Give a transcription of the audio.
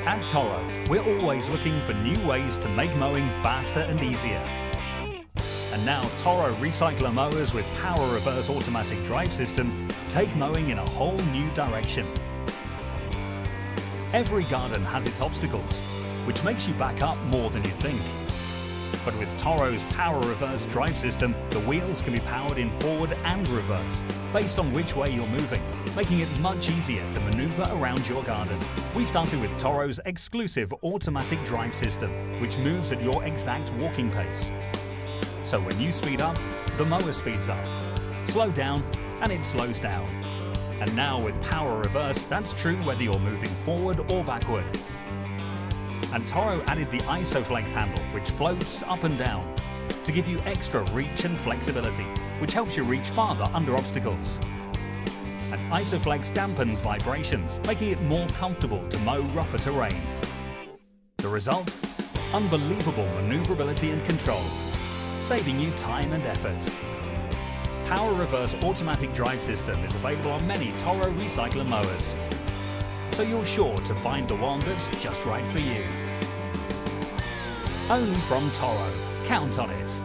At Toro, we're always looking for new ways to make mowing faster and easier. And now Toro recycler mowers with PoweReverse automatic drive system take mowing in a whole new direction. Every garden has its obstacles, which makes you back up more than you think. But with Toro's PoweReverse drive system, the wheels can be powered in forward and reverse, based on which way you're moving, making it much easier to maneuver around your garden. We started with Toro's exclusive automatic drive system, which moves at your exact walking pace. So when you speed up, the mower speeds up. Slow down, and it slows down. And now with PoweReverse, that's true whether you're moving forward or backward. And Toro added the ISOFlex handle, which floats up and down, to give you extra reach and flexibility, which helps you reach farther under obstacles. And ISOFlex dampens vibrations, making it more comfortable to mow rougher terrain. The result? Unbelievable maneuverability and control, saving you time and effort. PoweReverse automatic drive system is available on many Toro recycler mowers, so you're sure to find the one that's just right for you. Only from Toro. Count on it.